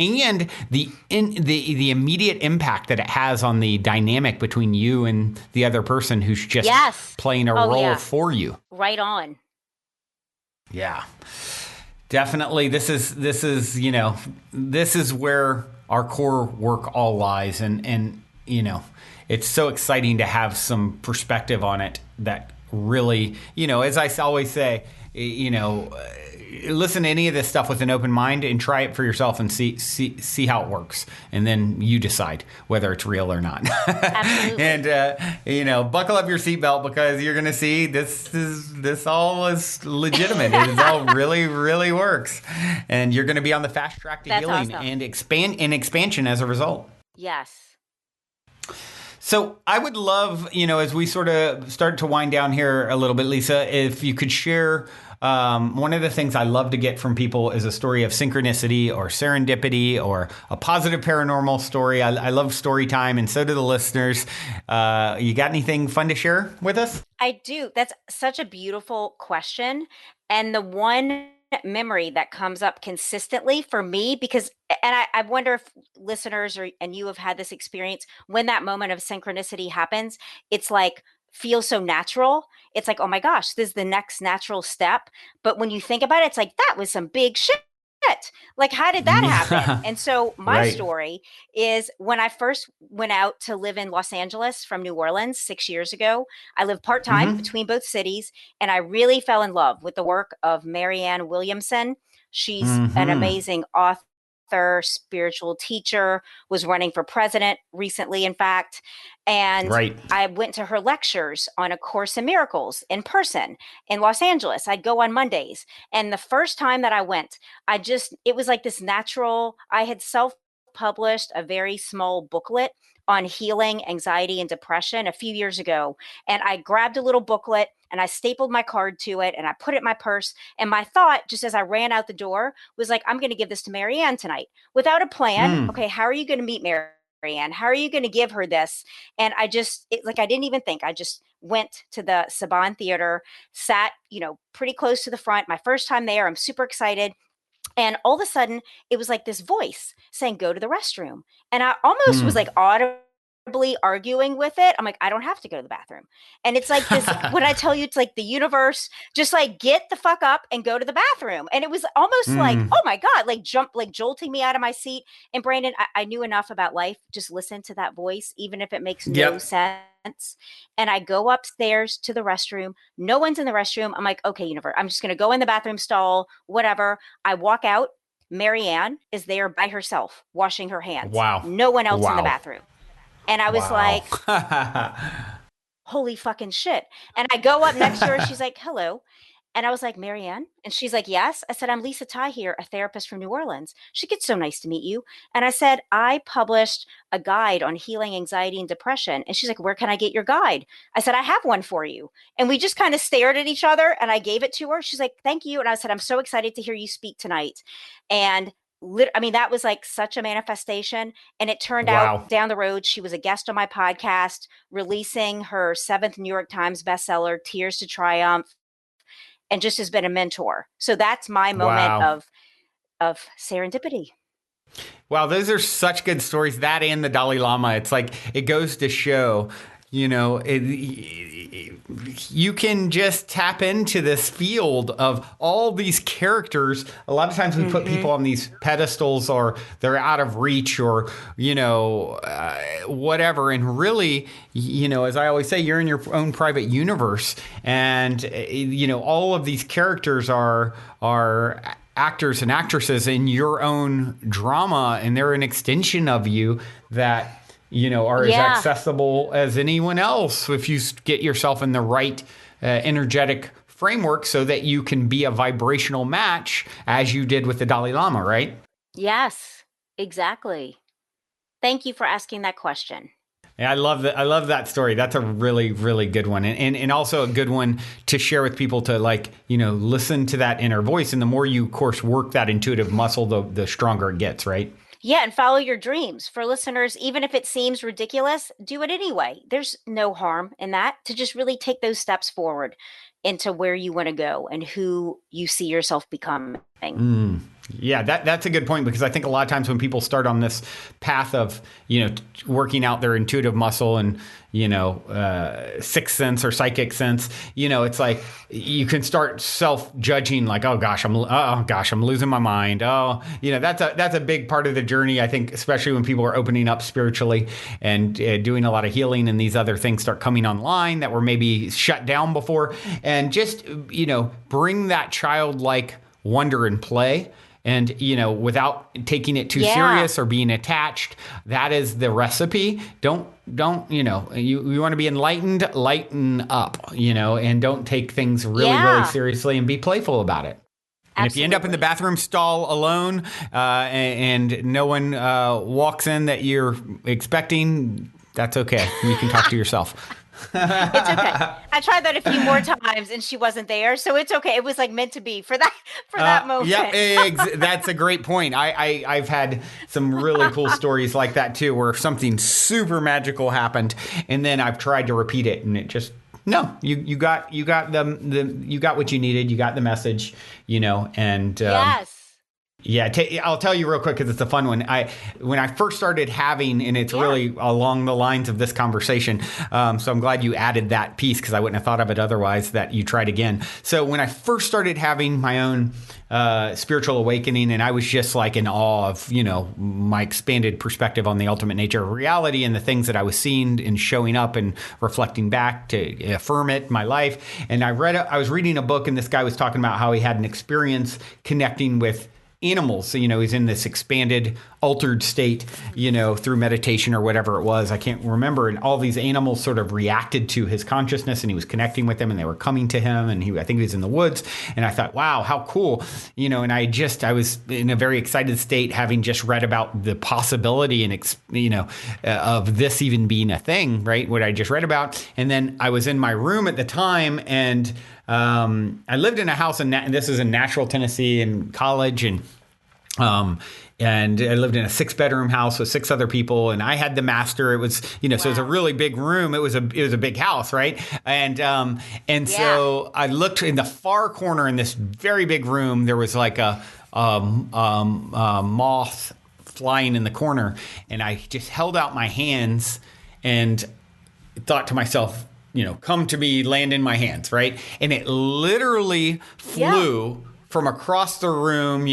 the immediate impact that it has on the dynamic between you and the other person who's just playing a role for you. Right on. Yeah, definitely. This is where our core work all lies, and it's so exciting to have some perspective on it that really, as I always say, listen to any of this stuff with an open mind and try it for yourself and see how it works. And then you decide whether it's real or not. Absolutely. And, buckle up your seatbelt, because you're going to see this all is legitimate. It all really, really works. And you're going to be on the fast track to healing and expansion as a result. Yes. So I would love, as we sort of start to wind down here a little bit, Lisa, if you could share, one of the things I love to get from people is a story of synchronicity or serendipity or a positive paranormal story. I love story time, and so do the listeners. You got anything fun to share with us? I do. That's such a beautiful question. And the one memory that comes up consistently for me, because, and I wonder if listeners and you have had this experience, when that moment of synchronicity happens, it's like feels so natural. It's like, oh my gosh, this is the next natural step. But when you think about it, it's like, that was some big shit. Like, how did that happen? And so my Right. story is when I first went out to live in Los Angeles from New Orleans 6 years ago, I lived part time Mm-hmm. between both cities, and I really fell in love with the work of Marianne Williamson. She's an Mm-hmm. amazing author, spiritual teacher, was running for president recently, in fact. And Right. I went to her lectures on A Course in Miracles in person in Los Angeles. I'd go on Mondays. And the first time that I went, it was like this natural, I had self published a very small booklet on healing anxiety and depression a few years ago. And I grabbed a little booklet and I stapled my card to it and I put it in my purse. And my thought, just as I ran out the door, was like, I'm going to give this to Marianne tonight without a plan. Mm. Okay, how are you going to meet Marianne? How are you going to give her this? And I didn't even think. I just went to the Saban Theater, sat, pretty close to the front. My first time there. I'm super excited. And all of a sudden, it was like this voice saying, go to the restroom. And I almost was Mm. like audibly arguing with it. I'm like, I don't have to go to the bathroom. And it's like this, when I tell you, it's like the universe, just like, get the fuck up and go to the bathroom. And it was almost like, Mm. oh my God, like jolting me out of my seat. And Brandon, I knew enough about life. Just listen to that voice, even if it makes no Yep. sense. And I go upstairs to the restroom. No one's in the restroom. I'm like, okay, universe, I'm just going to go in the bathroom stall, whatever. I walk out. Marianne is there by herself, washing her hands. Wow. No one else in the Wow. bathroom. And I was Wow. like, holy fucking shit. And I go up next to her. She's like, hello. And I was like, Marianne? And she's like, yes. I said, I'm Lisa Tahir, a therapist from New Orleans. She gets so nice to meet you. And I said, I published a guide on healing anxiety and depression. And she's like, where can I get your guide? I said, I have one for you. And we just kind of stared at each other and I gave it to her. She's like, thank you. And I said, I'm so excited to hear you speak tonight. And that was like such a manifestation. And it turned out Wow. down the road, she was a guest on my podcast, releasing her seventh New York Times bestseller, Tears to Triumph, and just has been a mentor. So that's my moment Wow. of serendipity. Wow, those are such good stories. That and the Dalai Lama. It's like, it goes to show, you can just tap into this field of all these characters. A lot of times we put people on these pedestals or they're out of reach or, whatever. And really, as I always say, you're in your own private universe. And, all of these characters are actors and actresses in your own drama, and they're an extension of you that are as accessible as anyone else if you get yourself in the right energetic framework so that you can be a vibrational match as you did with the Dalai Lama, right? Yes, exactly. Thank you for asking that question. Yeah, I love that. I love that story. That's a really, really good one. And also a good one to share with people to listen to that inner voice. And the more you, of course, work that intuitive muscle, the stronger it gets, right? Yeah, and follow your dreams. For listeners, even if it seems ridiculous, do it anyway. There's no harm in that, to just really take those steps forward into where you want to go and who you see yourself becoming. Yeah, that's a good point, because I think a lot of times when people start on this path of, working out their intuitive muscle and, sixth sense or psychic sense, it's like you can start self-judging like, oh gosh, I'm losing my mind. Oh, that's a big part of the journey. I think, especially when people are opening up spiritually and doing a lot of healing and these other things start coming online that were maybe shut down before, and just, bring that childlike wonder and play. And, without taking it too serious or being attached, that is the recipe. Don't, you want to be enlightened, lighten up, and don't take things really, really seriously and be playful about it. And if you end up in the bathroom stall alone and no one walks in that you're expecting, that's okay. You can talk to yourself. It's okay. I tried that a few more times and she wasn't there, so it's okay. It was like meant to be for that moment. Yeah, that's a great point. I've had some really cool stories like that too, where something super magical happened, and then I've tried to repeat it, and it just you got you got what you needed, you got the message, and yes. Yeah, I'll tell you real quick because it's a fun one. When I first started having, and it's Yeah. really along the lines of this conversation. So I'm glad you added that piece because I wouldn't have thought of it otherwise. That you tried again. So when I first started having my own spiritual awakening, and I was just like in awe of my expanded perspective on the ultimate nature of reality and the things that I was seeing and showing up and reflecting back to affirm it in my life. And I was reading a book, and this guy was talking about how he had an experience connecting with animals. So, he's in this expanded, altered state, through meditation or whatever it was. I can't remember. And all these animals sort of reacted to his consciousness, and he was connecting with them, and they were coming to him. And I think he was in the woods. And I thought, wow, how cool. And I was in a very excited state, having just read about the possibility and, of this even being a thing, right? What I just read about. And then I was in my room at the time, and I lived in a house and this is in Nashville, Tennessee, in college, and I lived in a 6-bedroom house with 6 other people, and I had the master. It was, so it was a really big room. It was a big house, right? So I looked in the far corner in this very big room. There was like a moth flying in the corner, and I just held out my hands and thought to myself, come to me, land in my hands, right? And it literally flew from across the room,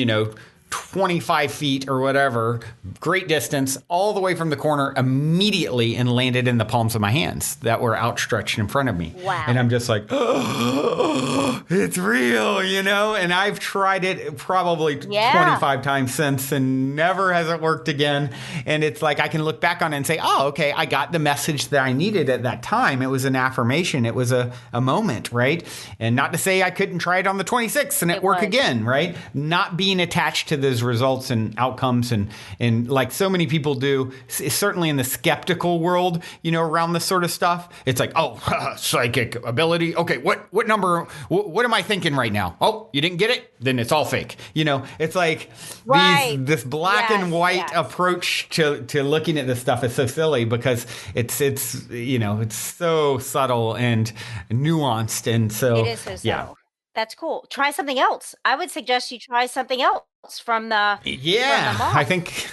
25 feet or whatever, great distance, all the way from the corner immediately, and landed in the palms of my hands that were outstretched in front of me. Wow. And I'm just like, oh, it's real, And I've tried it probably 25 times since, and never has it worked again. And it's like I can look back on it and say, oh, okay, I got the message that I needed at that time. It was an affirmation. It was a moment, right? And not to say I couldn't try it on the 26th and it work again, right? Not being attached to those results and outcomes, and like so many people do, certainly in the skeptical world, around this sort of stuff. It's like, oh, psychic ability. Okay, what number? What am I thinking right now? Oh, you didn't get it? Then it's all fake. It's like this black and white approach to looking at this stuff is so silly because it's so subtle and nuanced, and so it is so subtle. That's cool. Try something else. I would suggest you try something else from the moth. I think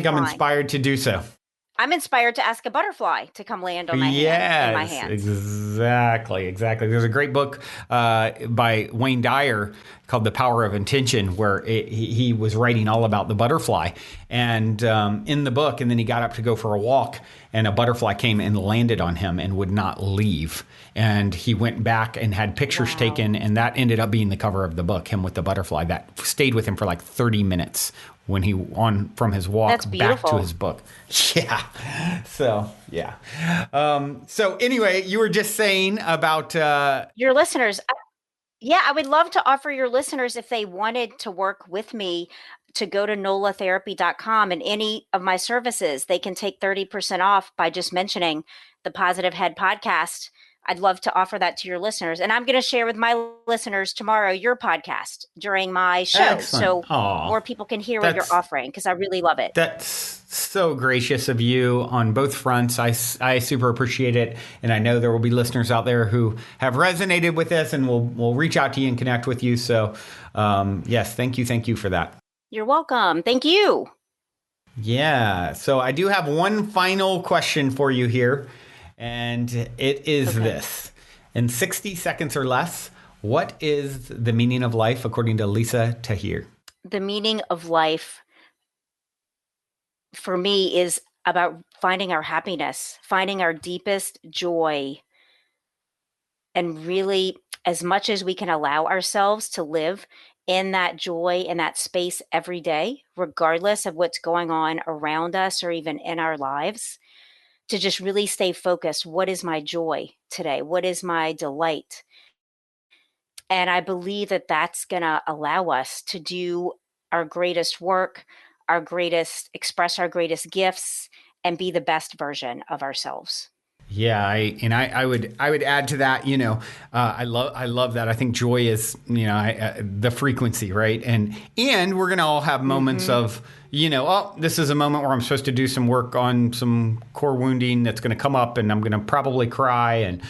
I'm inspired to do so. I'm inspired to ask a butterfly to come land on my hand, in my hands. Exactly. There's a great book by Wayne Dyer called The Power of Intention, where he was writing all about the butterfly. And in the book, and then he got up to go for a walk, and a butterfly came and landed on him and would not leave. And he went back and had pictures taken, and that ended up being the cover of the book, him with the butterfly. That stayed with him for like 30 minutes when he from his walk back to his book. Yeah. So, yeah. So anyway, you were just saying about your listeners. I would love to offer your listeners, if they wanted to work with me, to go to nolatherapy.com, and any of my services, they can take 30% off by just mentioning the Positive Head podcast. I'd love to offer that to your listeners. And I'm going to share with my listeners tomorrow your podcast during my show. Excellent. So more people can hear what you're offering, because I really love it. That's so gracious of you on both fronts. I super appreciate it. And I know there will be listeners out there who have resonated with this, and will reach out to you and connect with you. So yes, thank you for that. You're welcome. Thank you. Yeah. So I do have one final question for you here. And it is this. In 60 seconds or less, what is the meaning of life according to Lisa Tahir? The meaning of life for me is about finding our happiness, finding our deepest joy, and really, as much as we can allow ourselves to live in that joy, in that space every day, regardless of what's going on around us or even in our lives, to just really stay focused. What is my joy today? What is my delight? And I believe that that's going to allow us to do our greatest work, express our greatest gifts, and be the best version of ourselves. Yeah, I would add to that. I love that. I think joy is the frequency, right? And we're gonna all have moments Mm-hmm. of oh, this is a moment where I'm supposed to do some work on some core wounding that's going to come up, and I'm going to probably cry, and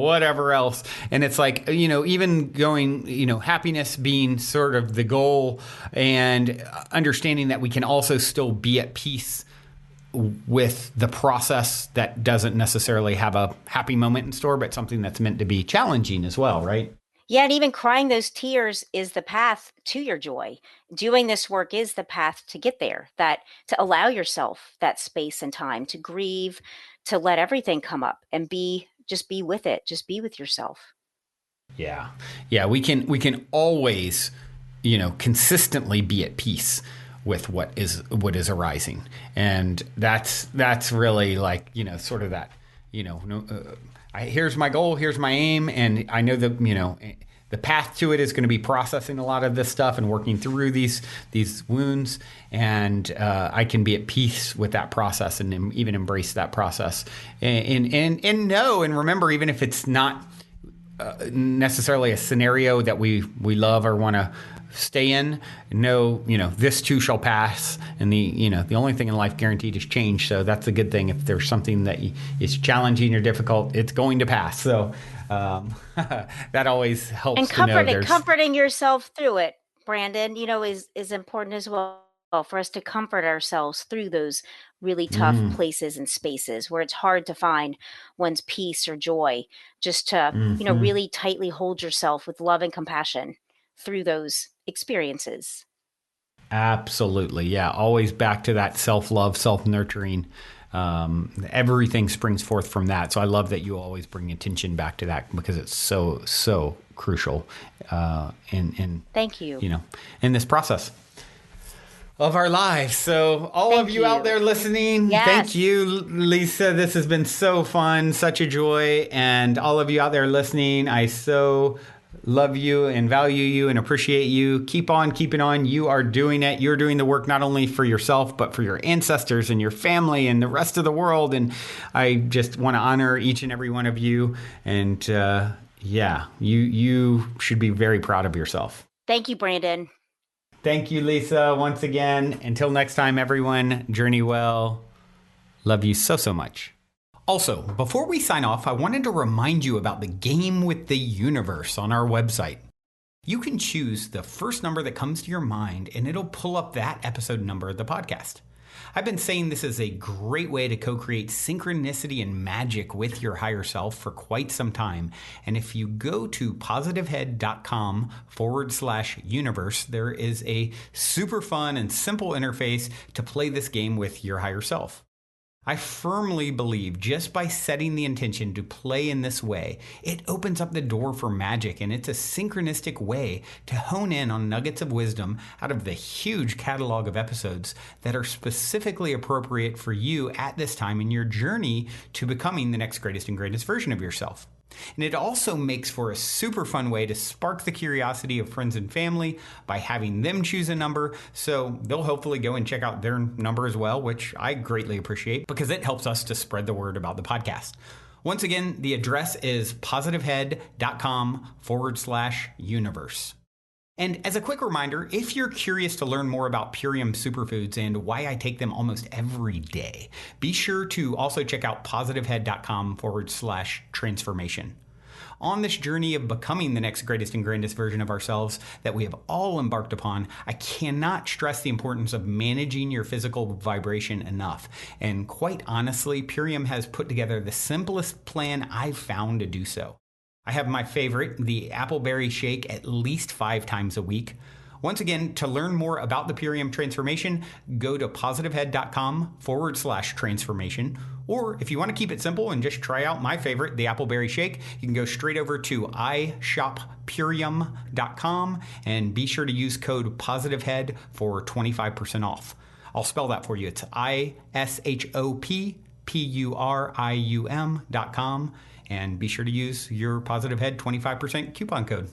whatever else. And it's like even going happiness being sort of the goal, and understanding that we can also still be at peace with the process that doesn't necessarily have a happy moment in store, but something that's meant to be challenging as well, right? Yeah, and even crying those tears is the path to your joy. Doing this work is the path to get there, that to allow yourself that space and time to grieve, to let everything come up and just be with it, just be with yourself. Yeah. Yeah, we can always, consistently be at peace with what is arising. And that's really like, sort of that, here's my goal, here's my aim, and I know that, the path to it is going to be processing a lot of this stuff and working through these wounds, and I can be at peace with that process and even embrace that process, and know and remember, even if it's not necessarily a scenario that we love or want to stay in. No, this too shall pass, and the only thing in life guaranteed is change. So that's a good thing. If there's something that is challenging or difficult, it's going to pass. So that always helps And to know there's. comforting yourself through it, Brandon, is important as well for us to comfort ourselves through those really tough Mm, places and spaces where it's hard to find one's peace or joy. Just to, mm-hmm. really tightly hold yourself with love and compassion through those experiences. Absolutely. Yeah. Always back to that self-love, self-nurturing. Everything springs forth from that. So I love that you always bring attention back to that, because it's so, so crucial in Thank you. in this process of our lives. So all of Thank you out you. there listening, thank Yes. you, Lisa. This has been so fun, such a joy. And all of you out there listening, I so love you and value you and appreciate you. Keep on keeping on. You are doing it. You're doing the work not only for yourself, but for your ancestors and your family and the rest of the world. And I just want to honor each and every one of you. And yeah, you should be very proud of yourself. Thank you, Brandon. Thank you, Lisa, once again. Until next time, everyone, journey well. Love you so, so much. Also, before we sign off, I wanted to remind you about the game with the universe on our website. You can choose the first number that comes to your mind, and it'll pull up that episode number of the podcast. I've been saying this is a great way to co-create synchronicity and magic with your higher self for quite some time. And if you go to positivehead.com/universe, there is a super fun and simple interface to play this game with your higher self. I firmly believe just by setting the intention to play in this way, it opens up the door for magic, and it's a synchronistic way to hone in on nuggets of wisdom out of the huge catalog of episodes that are specifically appropriate for you at this time in your journey to becoming the next greatest and greatest version of yourself. And it also makes for a super fun way to spark the curiosity of friends and family by having them choose a number, so they'll hopefully go and check out their number as well, which I greatly appreciate because it helps us to spread the word about the podcast. Once again, the address is positivehead.com/universe. And as a quick reminder, if you're curious to learn more about Purium superfoods and why I take them almost every day, be sure to also check out positivehead.com/transformation. On this journey of becoming the next greatest and grandest version of ourselves that we have all embarked upon, I cannot stress the importance of managing your physical vibration enough. And quite honestly, Purium has put together the simplest plan I've found to do so. I have my favorite, the appleberry shake, at least 5 times a week. Once again, to learn more about the Purium transformation, go to positivehead.com/transformation. Or if you want to keep it simple and just try out my favorite, the appleberry shake, you can go straight over to ishoppurium.com and be sure to use code positivehead for 25% off. I'll spell that for you. It's ishoppurium.com. And be sure to use your Positive Head 25% coupon code.